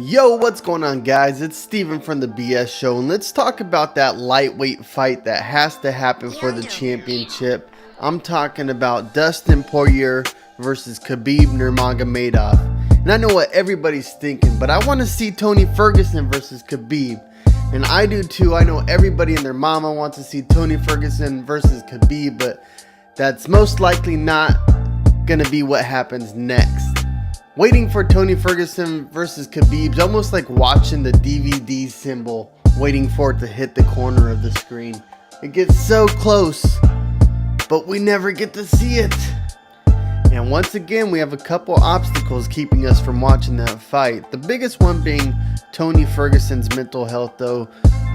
Yo, what's going on, guys? It's Steven from the BS Show, and let's talk about that lightweight fight that has to happen for the championship. I'm talking about Dustin Poirier versus Khabib Nurmagomedov. And I know what everybody's thinking, but I want to see Tony Ferguson versus Khabib. And I do too. I know everybody and their mama wants to see Tony Ferguson versus Khabib, but that's most likely not going to be what happens next. Waiting for Tony Ferguson versus Khabib's almost like watching the DVD symbol, waiting for it to hit the corner of the screen. It gets so close, but we never get to see it. And once again, we have a couple obstacles keeping us from watching that fight. The biggest one being Tony Ferguson's mental health, though.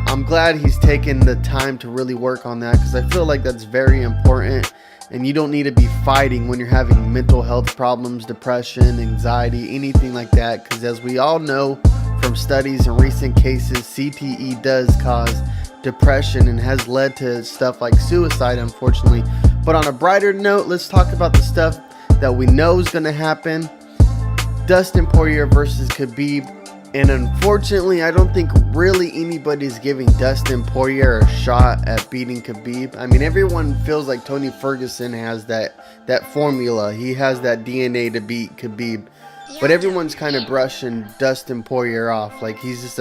I'm glad he's taken the time to really work on that, because I feel like that's very important. And you don't need to be fighting when you're having mental health problems, depression, anxiety, anything like that. Because as we all know from studies and recent cases, CTE does cause depression and has led to stuff like suicide, unfortunately. But on a brighter note, let's talk about the stuff that we know is going to happen. Dustin Poirier versus Khabib. And unfortunately, I don't think really anybody's giving Dustin Poirier a shot at beating Khabib. I mean, everyone feels like Tony Ferguson has that formula. He has that DNA to beat Khabib. But everyone's kind of brushing Dustin Poirier off like he's just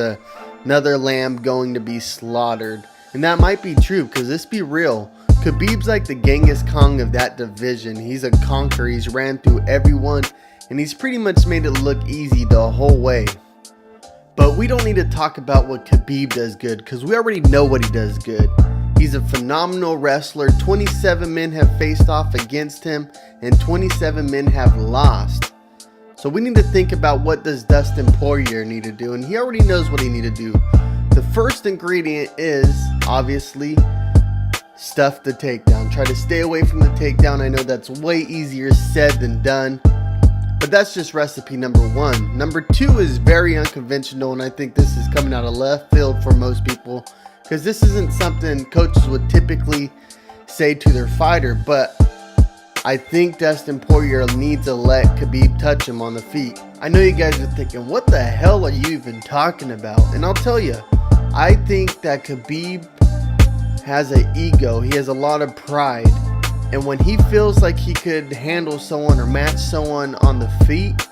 another lamb going to be slaughtered. And that might be true, because let's be real. Khabib's like the Genghis Khan of that division. He's a conqueror. He's ran through everyone. And he's pretty much made it look easy the whole way. But we don't need to talk about what Khabib does good, because we already know what he does good. He's a phenomenal wrestler. 27 men have faced off against him, and 27 men have lost. So we need to think about, what does Dustin Poirier need to do? And he already knows what he needs to do. The first ingredient is, obviously, stuff the takedown. Try to stay away from the takedown. I know that's way easier said than done. But that's just recipe number one. Number two is very unconventional, and I think this is coming out of left field for most people, because this isn't something coaches would typically say to their fighter. But I think Dustin Poirier needs to let Khabib touch him on the feet. I know you guys are thinking, what the hell are you even talking about? And I'll tell you, I think that Khabib has an ego. He has a lot of pride. And when he feels like he could handle someone or match someone on the feet,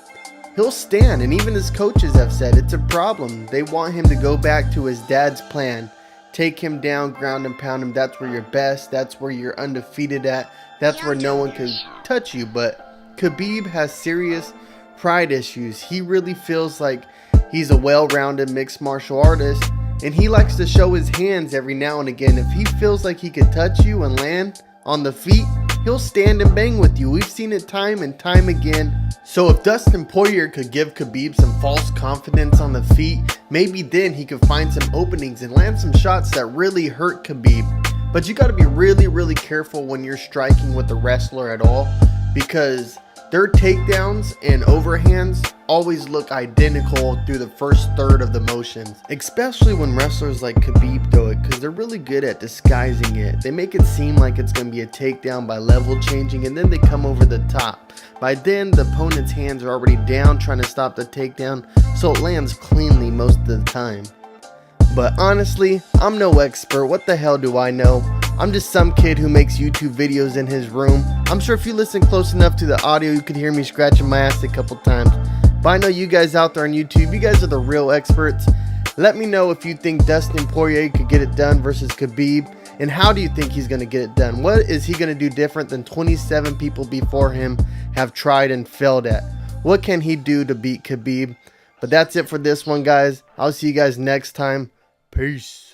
he'll stand. And even his coaches have said it's a problem. They want him to go back to his dad's plan. Take him down, ground and pound him. That's where you're best. That's where you're undefeated at. That's where no one can touch you. But Khabib has serious pride issues. He really feels like he's a well-rounded mixed martial artist. And he likes to show his hands every now and again. If he feels like he could touch you and land on the feet, he'll stand and bang with you. We've seen it time and time again. So if Dustin Poirier could give Khabib some false confidence on the feet, maybe then he could find some openings and land some shots that really hurt Khabib. But you got to be really, really careful when you're striking with a wrestler at all, because their takedowns and overhands always look identical through the first third of the motions. Especially when wrestlers like Khabib do it, because they're really good at disguising it. They make it seem like it's going to be a takedown by level changing, and then they come over the top. By then, the opponent's hands are already down trying to stop the takedown, so it lands cleanly most of the time. But honestly, I'm no expert. What the hell do I know? I'm just some kid who makes YouTube videos in his room. I'm sure if you listen close enough to the audio, you could hear me scratching my ass a couple times. But I know you guys out there on YouTube, you guys are the real experts. Let me know if you think Dustin Poirier could get it done versus Khabib. And how do you think he's going to get it done? What is he going to do different than 27 people before him have tried and failed at? What can he do to beat Khabib? But that's it for this one, guys. I'll see you guys next time. Peace.